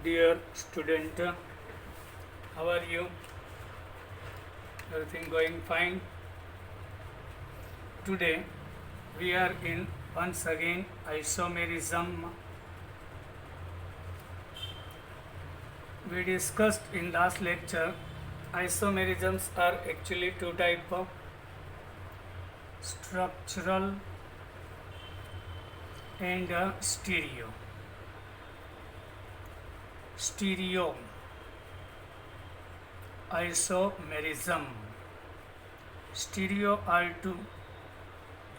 Dear student, how are you? Everything going fine? Today we are in once again isomerism. We discussed in last lecture isomerisms are actually two types of structural and stereo. Stereo isomerism. Stereo are two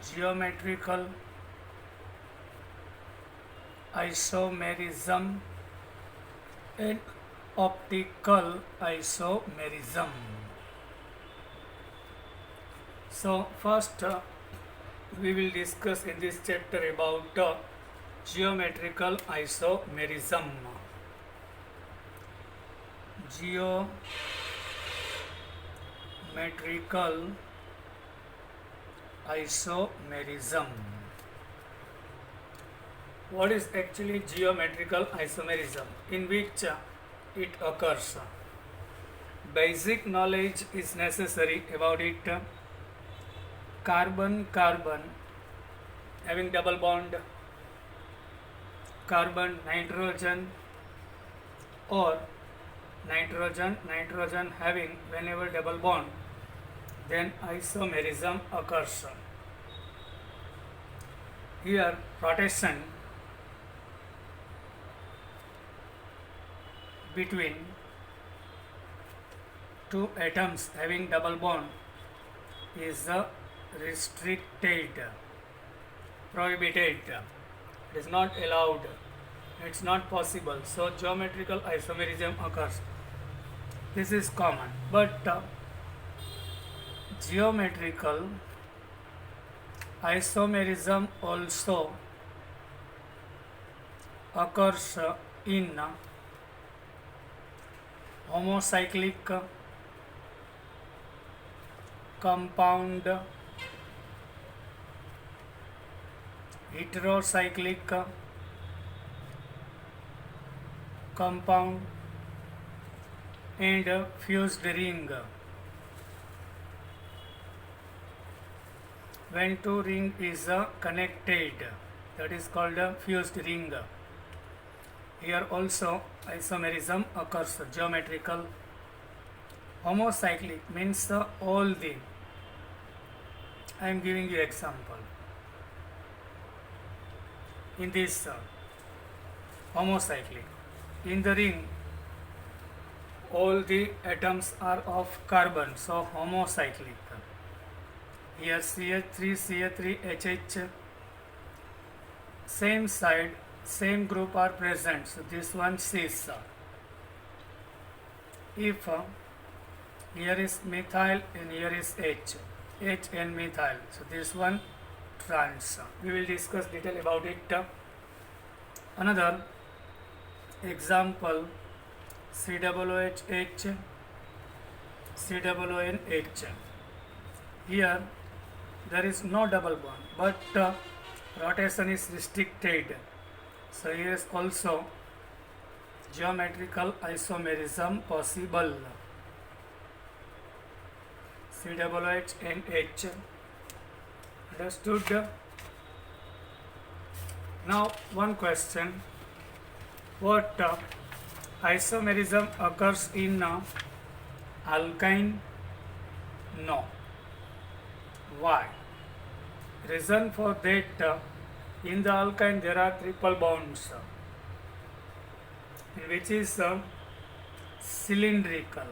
geometrical isomerism and optical isomerism. So first we will discuss in this chapter about geometrical isomerism. Geometrical isomerism. What is actually geometrical isomerism? In which it occurs? Basic knowledge is necessary about it. Carbon having double bond, carbon nitrogen, or nitrogen having whenever double bond, then isomerism occurs. Here rotation between two atoms having double bond is restricted, prohibited. It is not allowed. It's not possible. So geometrical isomerism occurs. This is common. But geometrical isomerism also occurs in homocyclic compound, heterocyclic compound, and fused ring. When two ring is connected, that is called a fused ring. Here also isomerism occurs. Geometrical homocyclic means all the. I am giving you example. In this homocyclic, in the ring, all the atoms are of carbon, so homocyclic. Here CH3, HH, same side, same group are present, so this one cis. If here is methyl and here is H and methyl, so this one trans. We will discuss detail about it. Another example, COOH, COONH. Here there is no double bond, but rotation is restricted. So here is also geometrical isomerism possible. COOH and H. Understood? Now one question. What isomerism occurs in alkyne? No. Why? Reason for that, in the alkyne there are triple bonds, which is cylindrical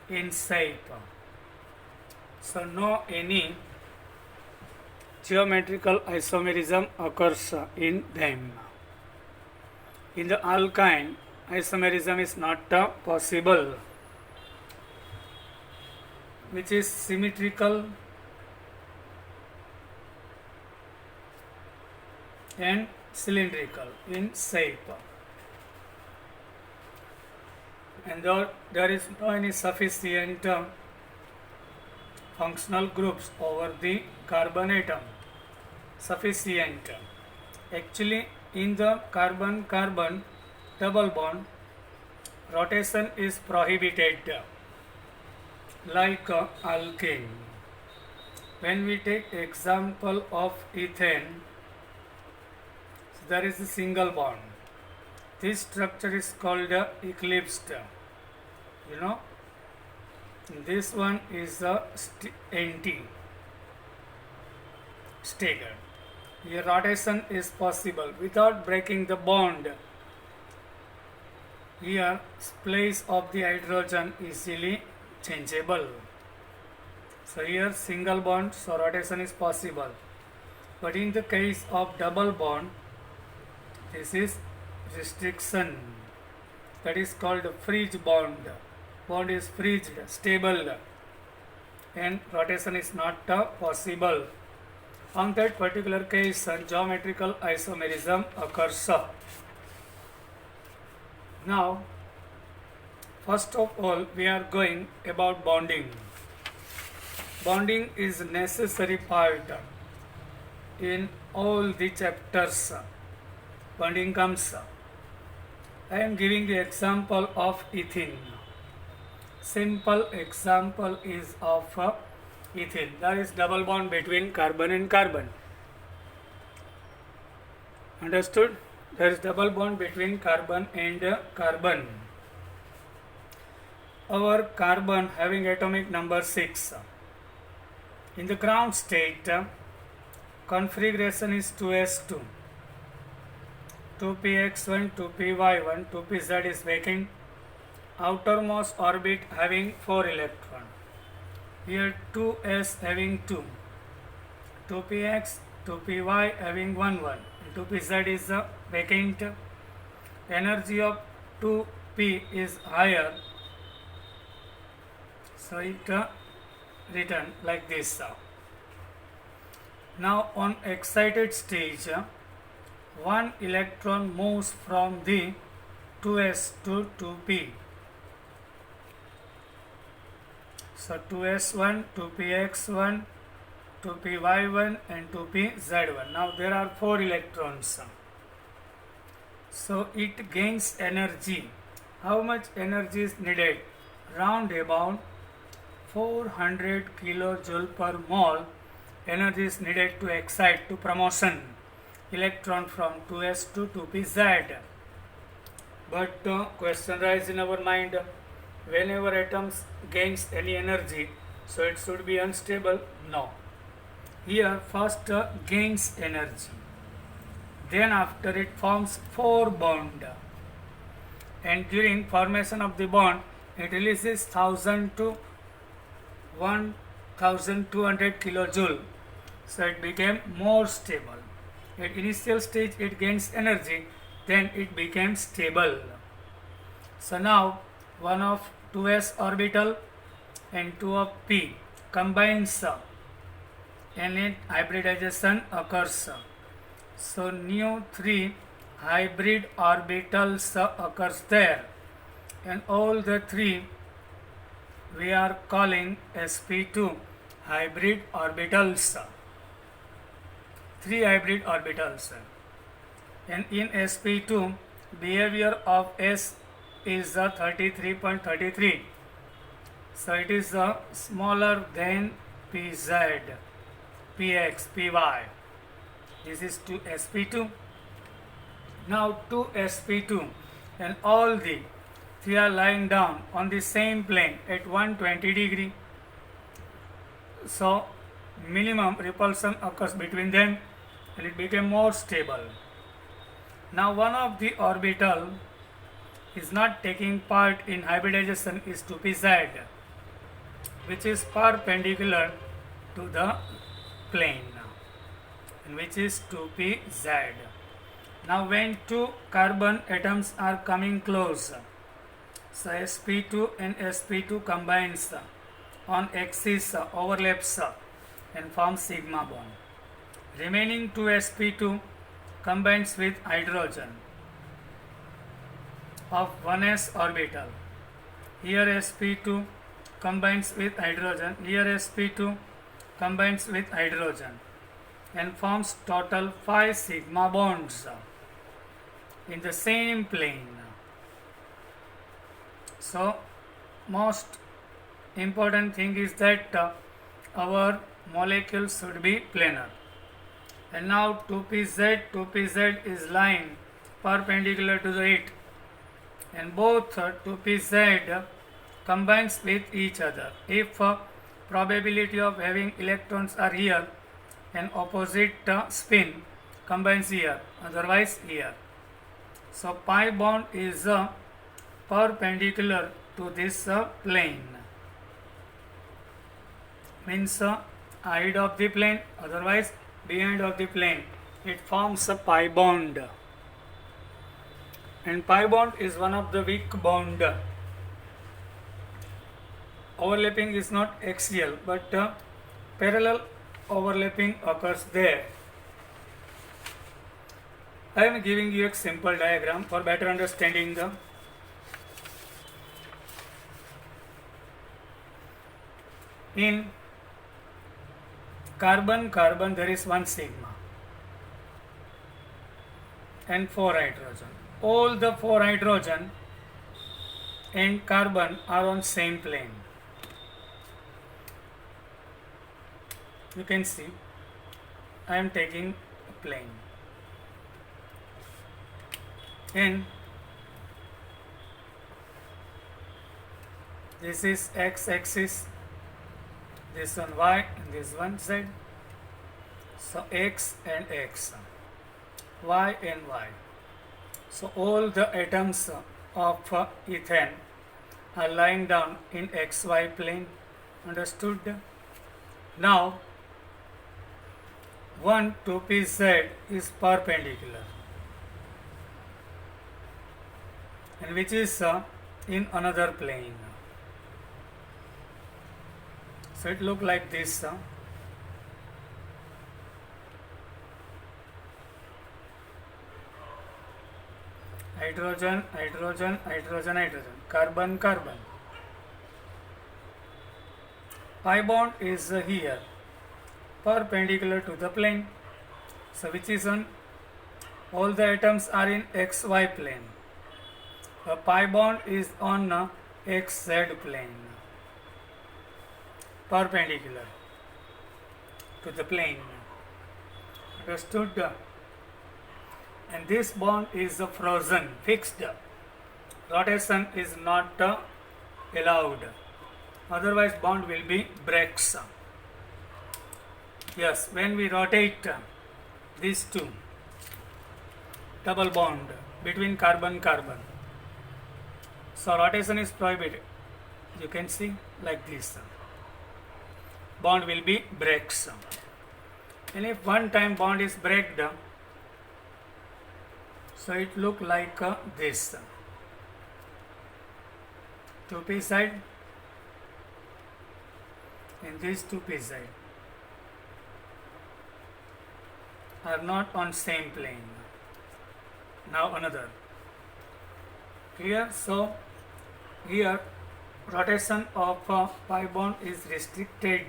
in shape. So no any geometrical isomerism occurs in them. In the alkyne, isomerism is not possible, which is symmetrical and cylindrical in shape. And there is no any sufficient functional groups over the carbon atom. Sufficient. Actually, in the carbon-carbon double bond, rotation is prohibited, like alkane. When we take example of ethane, so there is a single bond. This structure is called eclipsed. You know, this one is a anti-staggered. Here rotation is possible without breaking the bond. Here place of the hydrogen easily changeable. So here single bond, so rotation is possible. But in the case of double bond, this is restriction. That is called freeze bond. Bond is freezed, stable, and rotation is not possible. On that particular case, geometrical isomerism occurs. Now, first of all, we are going about bonding. Bonding is necessary part in all the chapters. Bonding comes. I am giving the example of ethene. Simple example is of ethene. There is double bond between carbon and carbon. Understood? There is double bond between carbon and carbon. Our carbon having atomic number 6. In the ground state, configuration is 2s2. 2px1, 2py1, 2pz is vacant. Outermost orbit having 4 electron. Here 2s having 2. 2px, 2py having 1, 1. 2pz is vacant. Energy of 2p is higher. So it written like this. Now on excited stage, one electron moves from the 2s to 2p. So 2s1, 2px1, 2py1 and 2pz1. Now there are 4 electrons. So it gains energy. How much energy is needed? Round about 400 kilojoule per mole energy is needed to excite, to promotion electron from 2s to 2pz. But question arises in our mind, whenever atoms gains any energy, so it should be unstable? No. Here first gains energy, then after it forms 4 bond, and during formation of the bond it releases 1000 to 1200 kilojoule, so it became more stable. At initial stage it gains energy, then it became stable. So now one of 2s orbital and 2 of p combines and then hybridization occurs. So new 3 hybrid orbitals occurs there, and all the 3 we are calling sp2 hybrid orbitals. 3 hybrid orbitals, and in sp2 behavior of s is 33.33, so it is smaller than pz, px, py. This is to sp2. Now to sp2, and all the 3 are lying down on the same plane at 120 degree. So minimum repulsion occurs between them and it became more stable. Now one of the orbital is not taking part in hybridization is 2pz, which is perpendicular to the plane, and which is 2pz. Now when 2 carbon atoms are coming close, so sp2 and sp2 combines on axis, overlaps and forms sigma bond. Remaining 2 sp2 combines with hydrogen of 1s orbital. Here sp2 combines with hydrogen. Here sp2 combines with hydrogen. and forms total 5 sigma bonds in the same plane. So most important thing is that our molecules should be planar. And now 2pz is lying perpendicular to the it, and both 2pz combines with each other. If probability of having electrons are here, and opposite spin combines here, otherwise here. So pi bond is perpendicular to this plane, means ahead of the plane, otherwise behind of the plane. It forms a pi bond, and pi bond is one of the weak bond. Overlapping is not axial, but parallel overlapping occurs there. I am giving you a simple diagram for better understanding. In carbon there is 1 sigma and 4 hydrogen. All the 4 hydrogen and carbon are on same plane. You can see I am taking a plane, and this is x axis, this one y and this one z. So x and x, y and y. So all the atoms of ethane are lying down in xy plane. Understood? Now 1 2pz is perpendicular, and which is in another plane. So it look like this. Hydrogen, hydrogen, hydrogen, hydrogen, carbon, carbon. Pi bond is here, perpendicular to the plane. So which is on, all the atoms are in xy plane. The pi bond is on xz plane, perpendicular to the plane. Understood? And this bond is frozen, fixed. Rotation is not allowed, otherwise bond will be breaks. Yes, when we rotate these two, double bond between carbon carbon, so rotation is prohibited. You can see like this, bond will be breaks. And if one time bond is breaked, so it look like this. 2p side and this 2p side are not on same plane. Now another. Clear? So here rotation of pi bond is restricted.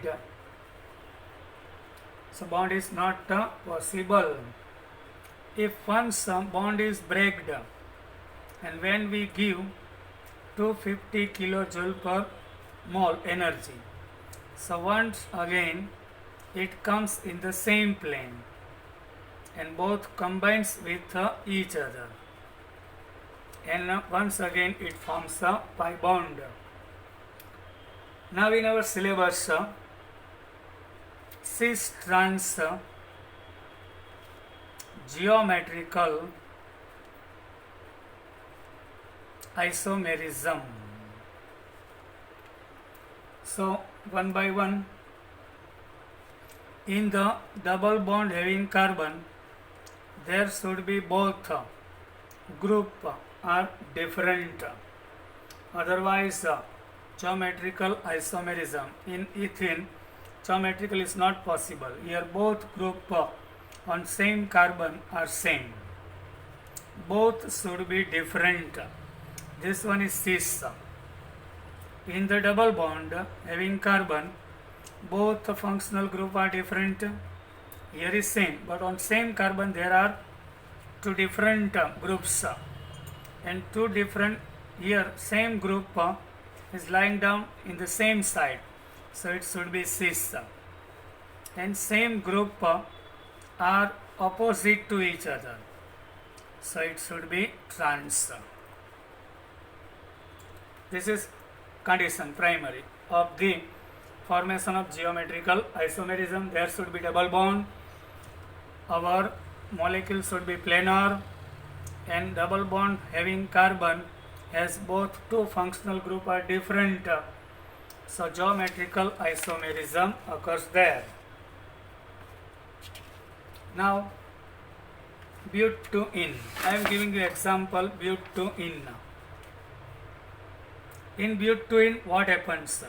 So bond is not possible. If once bond is breaked, and when we give 250 kilojoule per mole energy, so once again it comes in the same plane and both combines with each other, and once again it forms a pi bond. Now in our syllabus, cis trans geometrical isomerism. So one by one, in the double bond having carbon, there should be both group are different, otherwise geometrical isomerism. In ethene, geometrical is not possible. Here both group on same carbon are same, both should be different. This one is cis. In the double bond having carbon, both functional group are different. here is same, but on same carbon there are two different groups, and two different, here same group is lying down in the same side, so it should be cis, and same group are opposite to each other, so it should be trans. This is condition primary of the formation of geometrical isomerism. There should be double bond, our molecule should be planar, and double bond having carbon as both two functional group are different, so geometrical isomerism occurs there. Now butene, I am giving you example butene. In butene what happens?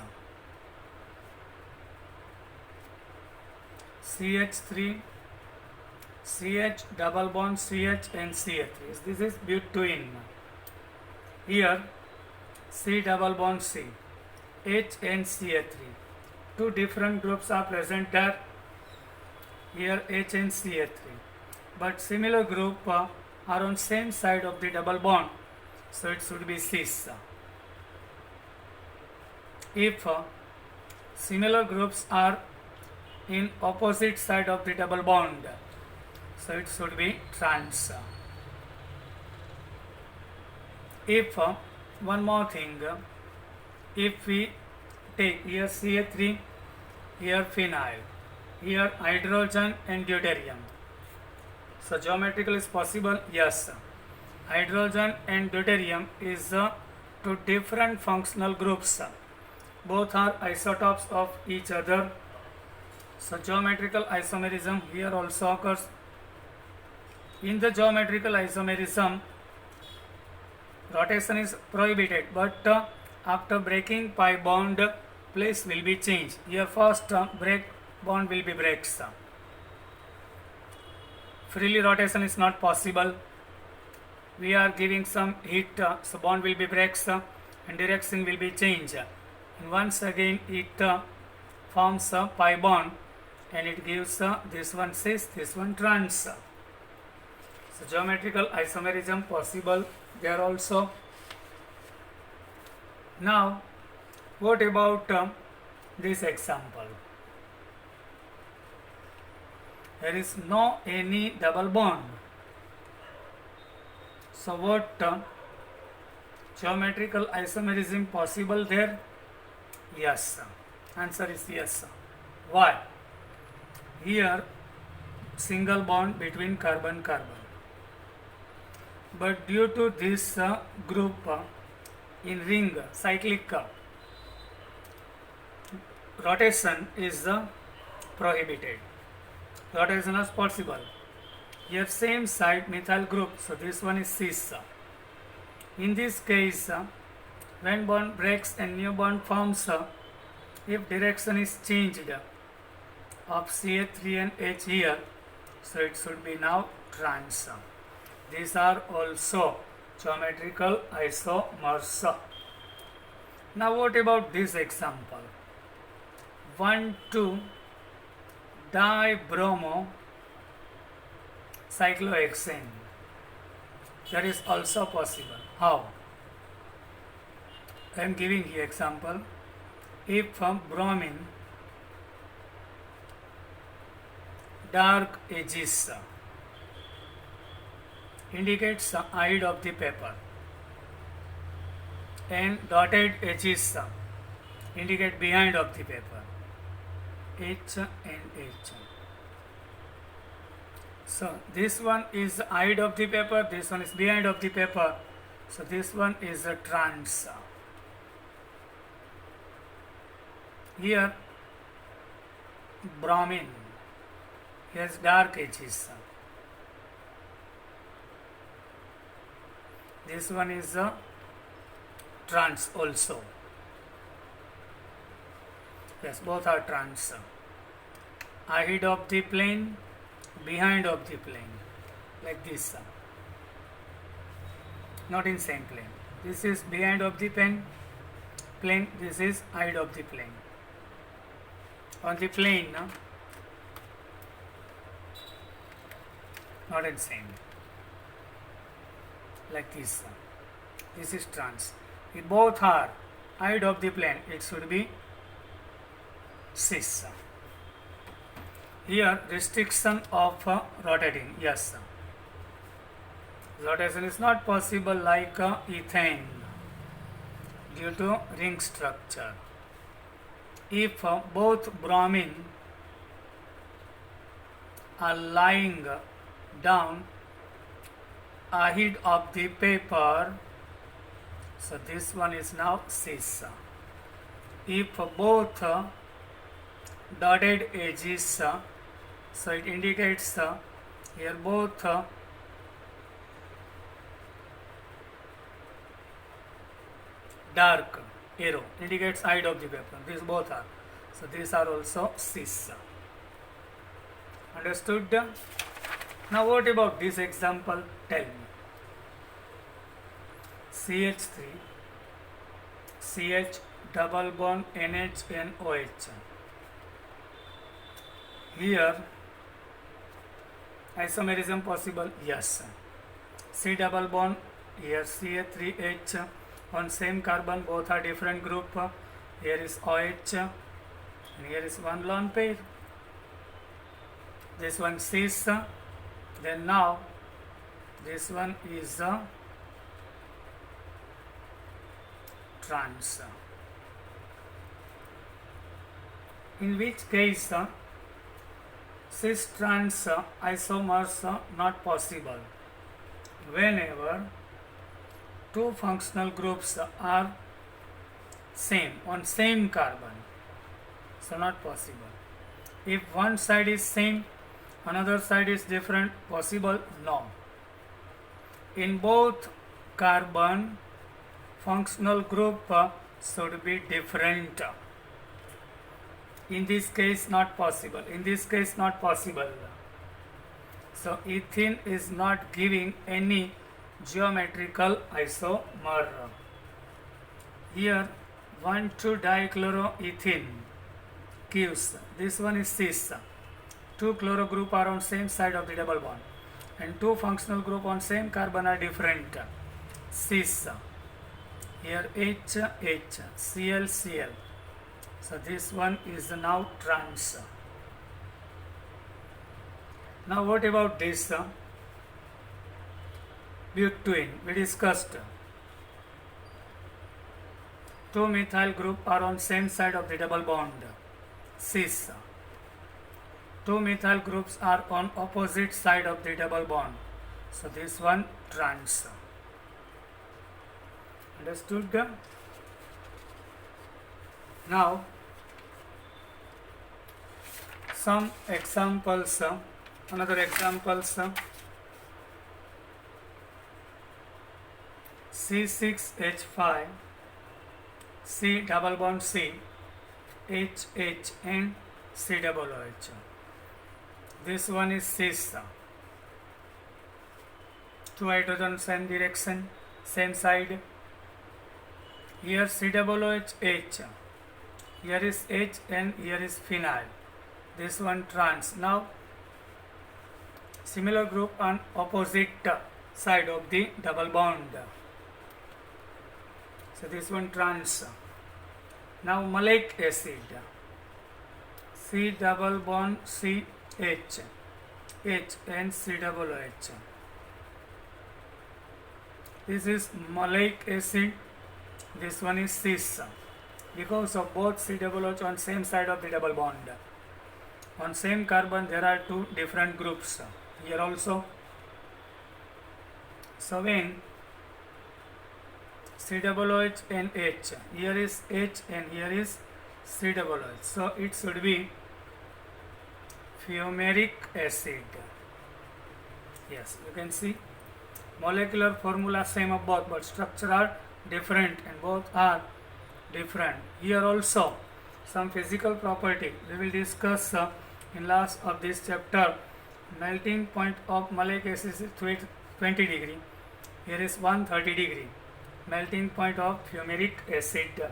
CH3, CH double bond CH and CH3. This is butene. Here C double bond C, H and CH3. Two different groups are present there. Here H and CH3. But similar group are on same side of the double bond, so it should be cis. If similar groups are in opposite side of the double bond, so it should be trans. If one more thing, if we take here CH3, here phenyl, here hydrogen and deuterium, so geometrical is possible? Yes. Hydrogen and deuterium is two different functional groups. Both are isotopes of each other. So geometrical isomerism here also occurs. In the geometrical isomerism, rotation is prohibited, but after breaking pi bond, place will be changed. Here first break bond will be breaks. Freely rotation is not possible. We are giving some heat, so bond will be breaks and direction will be changed. And once again it forms a pi bond and it gives this one cis, this one trans. So geometrical isomerism possible there also. Now what about this example? There is no any double bond. So what geometrical isomerism possible there? Yes. Answer is yes. Why? Here single bond between carbon-carbon. But due to this group in ring cyclic, rotation is prohibited. Rotation is possible. Here same side methyl group, so this one is cis. In this case, when bond breaks and new bond forms, if direction is changed of CH3 and H here, so it should be now trans. These are also geometrical isomers. Now what about this example? 1,2 dibromo cyclohexane. That is also possible. How? I am giving you example. If bromine dark edges indicates the side of the paper and dotted edges indicate behind of the paper, H and H. So this one is the side of the paper, this one is behind of the paper, so this one is a trans. Here bromine has dark edges. This one is a trans also. Yes, both are trans. Ahead of the plane, behind of the plane, like this. Not in same plane. This is behind of the plane. This is ahead of the plane. On the plane, not in same. Like this. This is trans. If both are height of the plane, it should be cis. Here restriction of rotating. Yes. Rotation is not possible like ethane due to ring structure. If both bromine are lying down ahead of the paper, so this one is now cis. If both dotted edges, so it indicates here both dark arrow indicates height of the paper. These both are. So these are also cis. Understood? Now what about this example? Tell me. CH3, CH double bond NH&OH. Here isomerism possible? Yes. C double bond, here CH3H on same carbon, both are different group. Here is OH and here is one lone pair. This one cis. Then now this one is trans. In which case cis trans isomers not possible whenever two functional groups are same on same carbon, so not possible. If one side is same, another side is different, possible? No. In both carbon, functional group should be different. In this case not possible, in this case not possible. So ethene is not giving any geometrical isomer. Here 1,2-dichloroethene gives, this one is cis. Two chloro group are on same side of the double bond and two functional group on same carbon are different, cis. Here H, H, Cl, Cl. So this one is now trans. Now what about this? Butene, we discussed. Two methyl group are on same side of the double bond, cis. Two methyl groups are on opposite side of the double bond, so this one trans. Understood? Now some examples, another examples. C6H5, C double bond C, H, H and C double OH. This one is cis. Two hydrogen same direction, same side. Here C double OH H. Here is H and here is phenyl. This one trans. Now similar group on opposite side of the double bond. So this one trans. Now malic acid. C double bond C H, H and C double OH. This is malic acid. This one is cis. Because of both C double OH on same side of the double bond. On same carbon there are two different groups. Here also. So when C double OH and H, here is H and here is C double OH. So it should be fumaric acid. Yes, you can see molecular formula same of both, but structure are different and both are different. Here also some physical property we will discuss in last of this chapter. Melting point of malic acid is 20 degree. Here is 130 degree. Melting point of fumaric acid.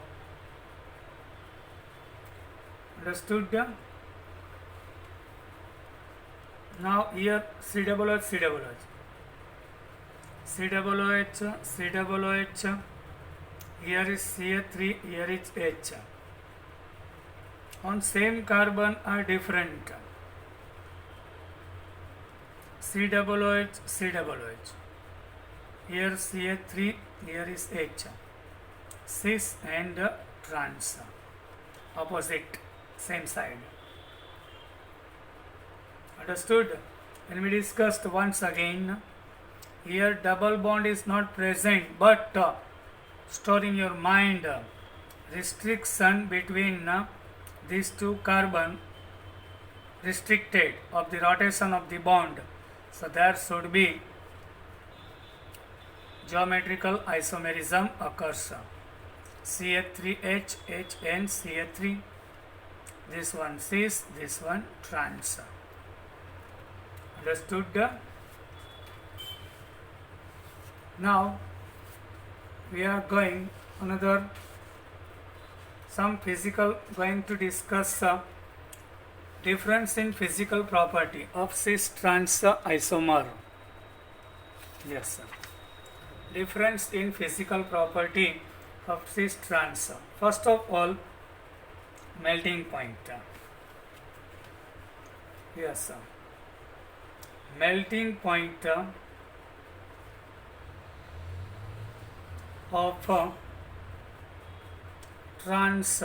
Understood? Now here COOH, COOH, here is CH3, here is H. On same carbon are different. COOH, here CH3, here is H. Cis and trans, opposite, same side. Understood? When we discussed once again, here double bond is not present, but store in your mind restriction between these two carbon restricted of the rotation of the bond. So there should be geometrical isomerism occurs. CH3H, HN, CH3, this one cis, this one trans. Understood? Now we are going another some physical, going to discuss difference in physical property of cis trans isomer. Yes, difference in physical property of cis trans. First of all, melting point. Yes, melting point of trans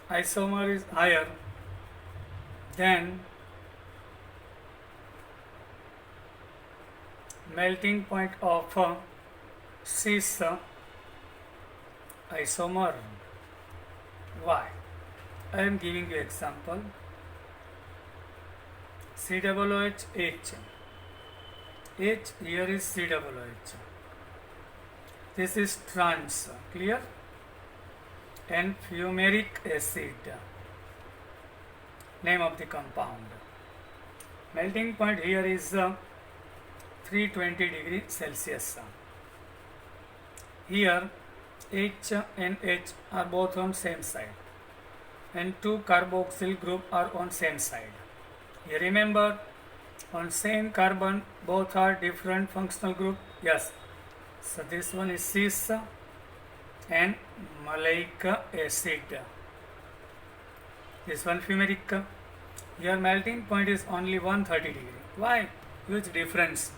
isomer is higher than melting point of cis isomer. Why? I am giving you example. COOH, H. H here is COOH. This is trans, clear? And fumaric acid, name of the compound. Melting point here is 320 degrees Celsius. Here H and H are both on same side, and two carboxyl group are on same side. You remember, on same carbon both are different functional group. Yes, so this one is cis and maleic acid, this one fumaric. Your melting point is only 130 degree. Why? Huge difference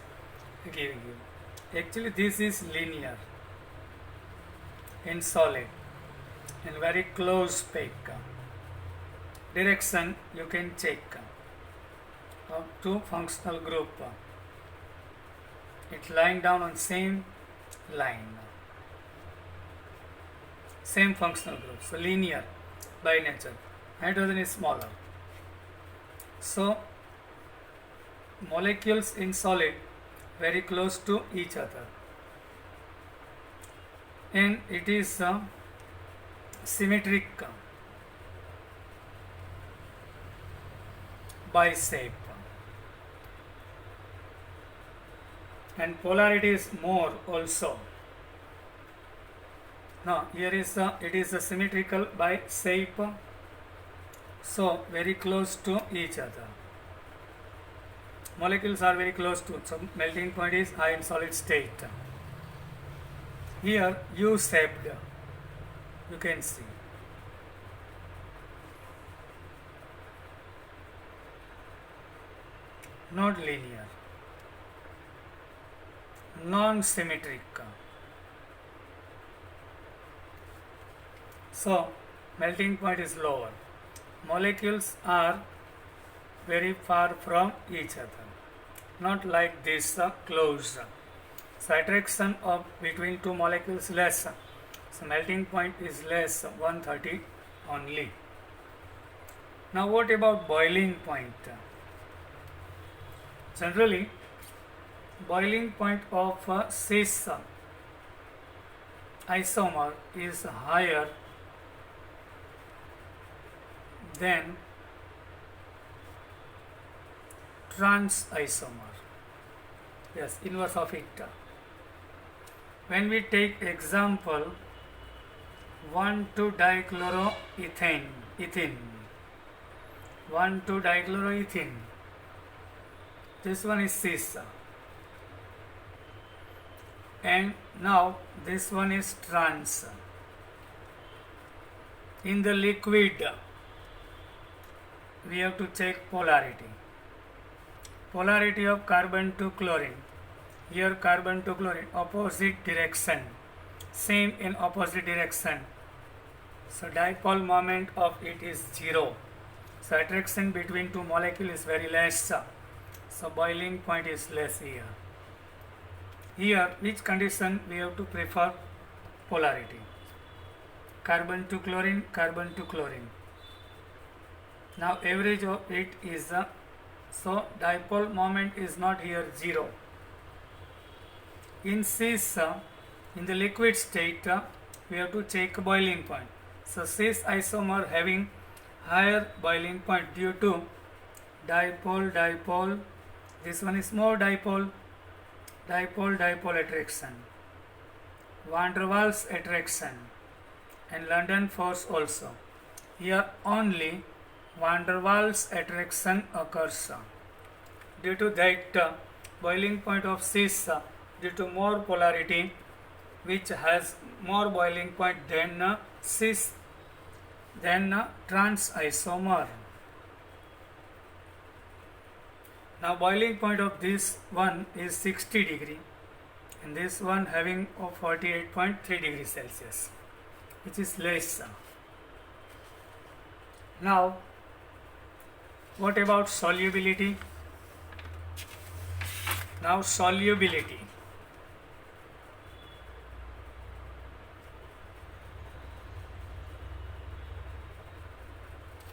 giving you. Actually this is linear in solid and very close pack. Direction you can check of two functional group. It's lying down on same line, same functional group, so linear by nature. Hydrogen is smaller, so molecules in solid very close to each other, and it is symmetric by shape, and polarity is more also. Now here is it is symmetrical by shape, so very close to each other. Molecules are very close to, so melting point is high in solid state. Here U-shaped, you can see. Not linear, non-symmetric. So melting point is lower. Molecules are very far from each other, not like this close. So attraction of between two molecules less. So melting point is less, 130 only. Now what about boiling point? Generally, boiling point of cis isomer is higher than trans isomer. Yes, inverse of it. When we take example 1,2-dichloroethane, 1,2-dichloroethene. This one is cis. And now this one is trans. In the liquid, we have to check polarity. Polarity of carbon to chlorine. Here carbon to chlorine, opposite direction. Same in opposite direction. So dipole moment of it is 0. So attraction between two molecules is very less. So boiling point is less here. Here which condition we have to prefer polarity? Carbon to chlorine, carbon to chlorine. Now average of it is so dipole moment is not here 0. In cis, in the liquid state, we have to check boiling point. So cis isomer having higher boiling point due to dipole. This one is more dipole attraction, van der Waals attraction, and London force also. Here only van der Waals attraction occurs. Due to that, boiling point of cis, due to more polarity, which has more boiling point than cis, than trans isomer. Now boiling point of this one is 60 degree and this one having 48.3 degrees Celsius, which is less. Now what about solubility? Now solubility.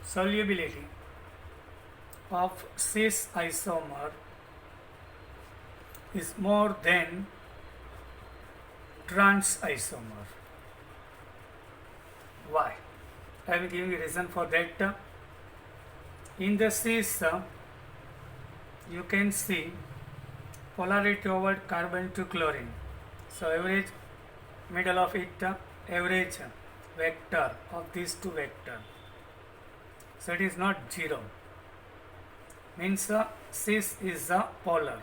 Solubility of cis isomer is more than trans isomer. Why? I am giving a reason for that. In the cis, you can see polarity toward carbon to chlorine. So average middle of it, average vector of these two vectors. So it is not 0. Means cis is a polar.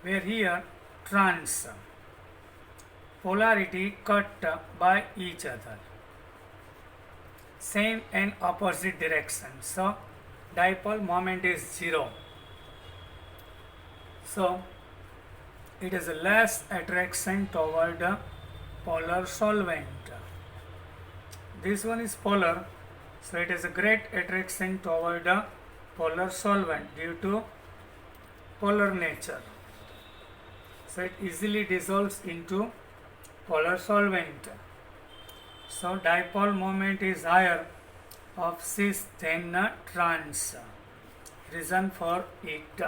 Where here trans, polarity cut by each other. Same and opposite direction. So dipole moment is 0. So it is a less attraction toward a polar solvent. This one is polar, so it is a great attraction toward a polar solvent due to polar nature. So it easily dissolves into polar solvent. So dipole moment is higher of cis than trans. Reason for it.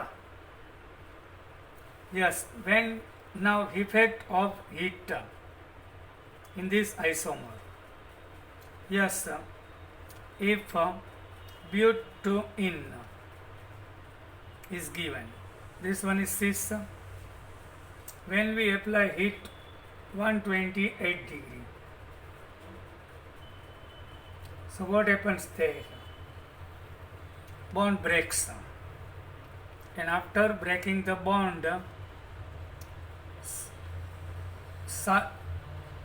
Yes, when now effect of heat in this isomer. Yes, if butene is given, this one is cis. When we apply heat 128 degree, so what happens there? Bond breaks, and after breaking the bond,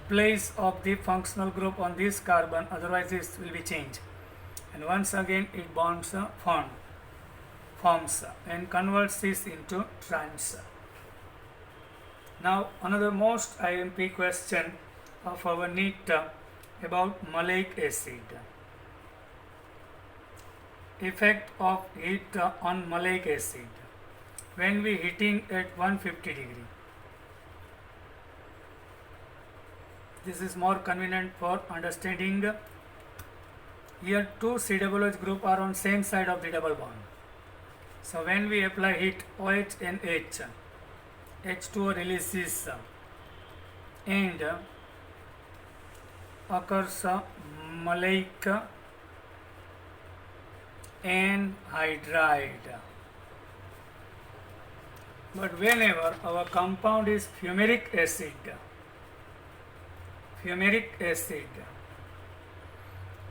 place of the functional group on this carbon, otherwise this will be changed, and once again it bonds forms and converts this into trans. Now another most IMP question of our NEET about maleic acid. Effect of heat on maleic acid when we heating at 150 degree. This is more convenient for understanding. Here two COOH group are on same side of the double bond. So when we apply heat, OH and H, H2O releases and occurs maleic anhydride. But whenever our compound is fumaric acid,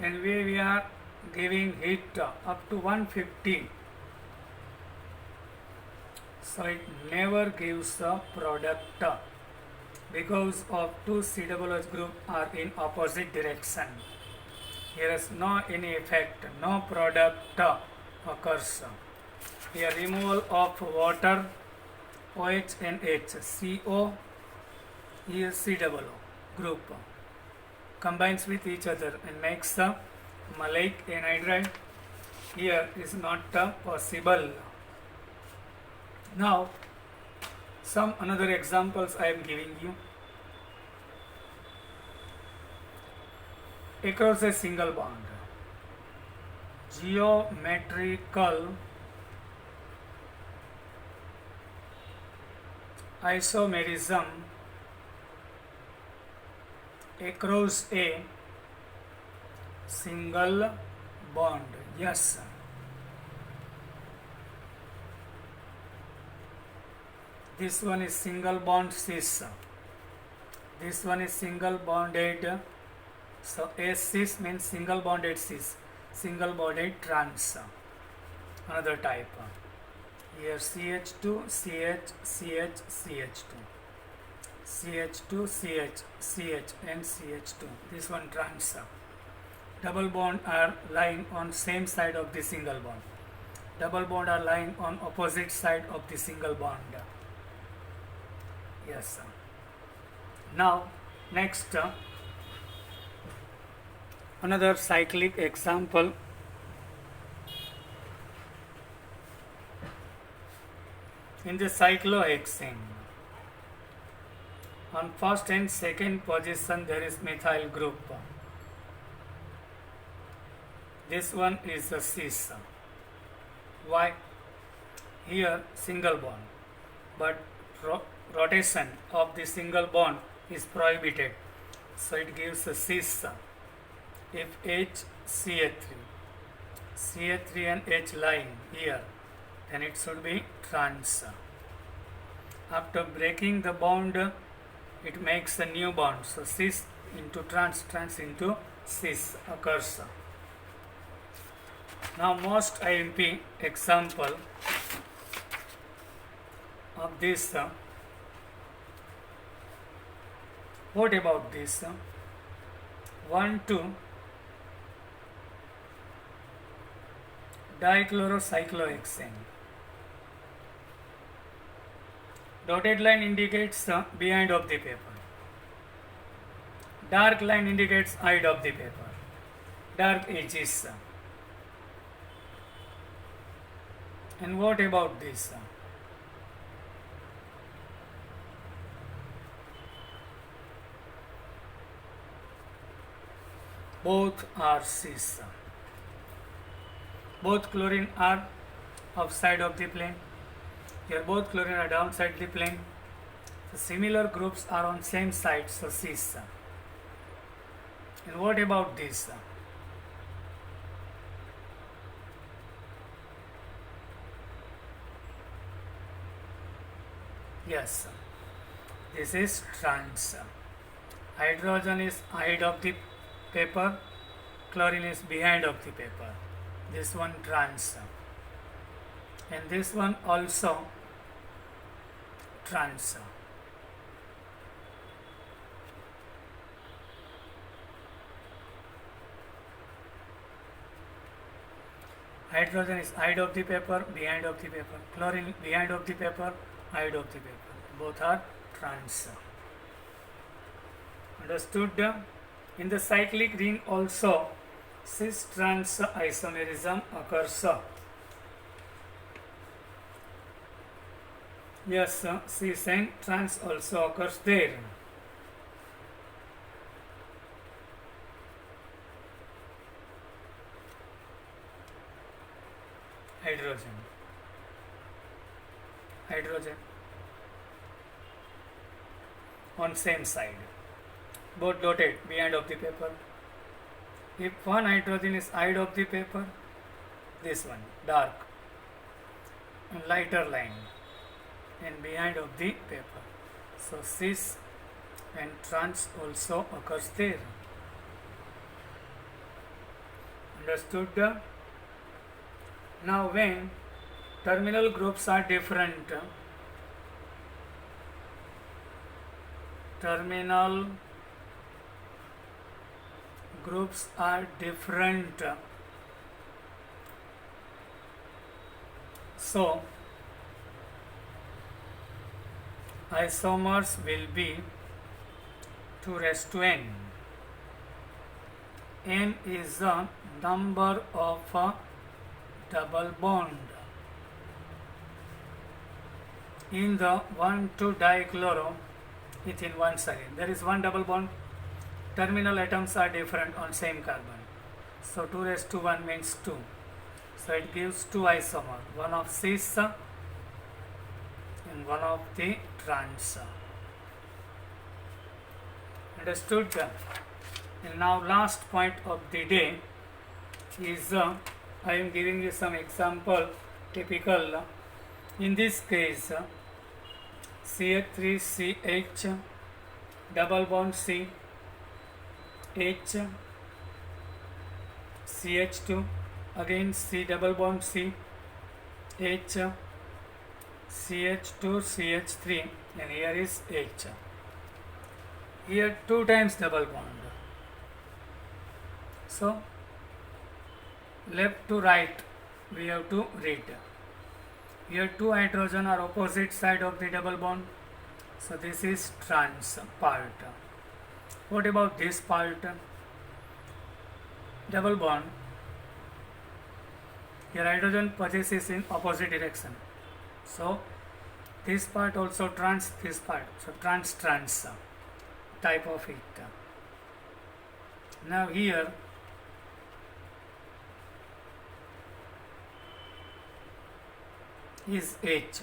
and we are giving heat up to 150, so it never gives a product because of two COOH group are in opposite direction. Here is no any effect, no product occurs. Here removal of water, OH and H, CO, here COO group combines with each other and makes the maleic anhydride. Here is not possible. Now some another examples I am giving you. Across a single bond, geometrical isomerism across a single bond. Yes. This one is single bond cis. This one is single bonded. So a cis means single bonded cis, single bonded trans. Another type. Here CH2, CH, CH, CH2. CH2, CH, CH and CH2. This one trans. Double bond are lying on same side of the single bond. Double bond are lying on opposite side of the single bond. Yes. Now next another cyclic example. In the cyclohexane, on first and second position there is methyl group. This one is a cis. Why? Here single bond, but rotation of the single bond is prohibited, so it gives a cis. If H CH3 and H lying here, then it should be trans. After breaking the bond, it makes a new bond, so cis into trans, trans into cis occurs. Now most IMP example of this. What about this? 1,2 dichlorocyclohexane. Dotted line indicates behind of the paper. Dark line indicates side of the paper. Dark edges. And what about this? Both are cis. Both chlorine are upside of the plane. Here both chlorine are downside the plane. So similar groups are on same side, so cis. And what about this? Yes, this is trans. Hydrogen is ahead of the paper, chlorine is behind of the paper. This one trans, and this one also trans. Hydrogen is side of the paper, behind of the paper. Chlorine behind of the paper, side of the paper. Both are trans. Understood? In the cyclic ring also cis-trans isomerism occurs. Yes, cis and trans also occurs there. Hydrogen on same side, both dotted behind of the paper. If one hydrogen is side of the paper, this one dark and lighter line and behind of the paper, so cis and trans also occurs there. Understood? Now when terminal groups are different, terminal groups are different, so isomers will be 2 raised to n. N is the number of double bond in the 1,2-dichloroethene 1-serine. There is one double bond. Terminal atoms are different on same carbon. So 2 raised to 1 means 2. So it gives 2 isomers, one of cis and one of the trans. Understood? And now last point of the day is I am giving you some example typical. In this case CH3CH double bond C H CH2 again C double bond C H CH2 CH3 and here is H. Here 2 times double bond. So left to right we have to read. Here 2 hydrogen are opposite side of the double bond. So this is trans part. What about this part? Double bond. Here hydrogen possesses in opposite direction. So this part also trans, this part. So trans type of it. Now here is H.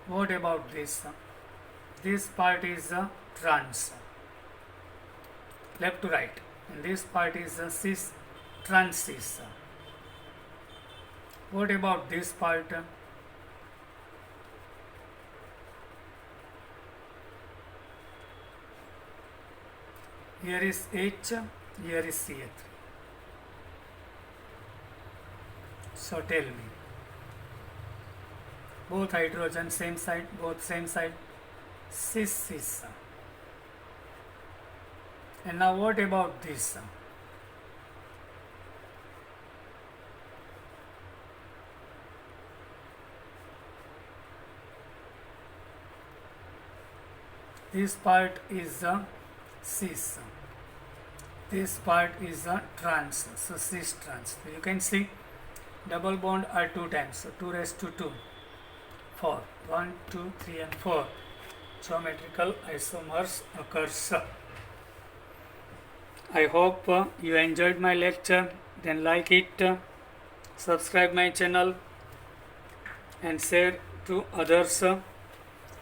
What about this? This part is trans, left to right, and this part is cis, trans cis. What about this part? Here is H, here is CH3. So tell me, both hydrogen same side, both same side, cis cis. And now what about this? This part is cis, this part is trans, so cis trans. So you can see double bond are 2 times, so 2 raised to 2, 4, 1, 2, 3 and 4 geometrical isomers occurs. I hope you enjoyed my lecture. Then like it, subscribe my channel and share to others.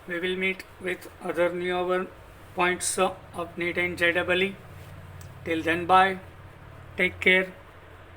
We will meet with other newer points of NEET and JEE. Till then, bye. Take care.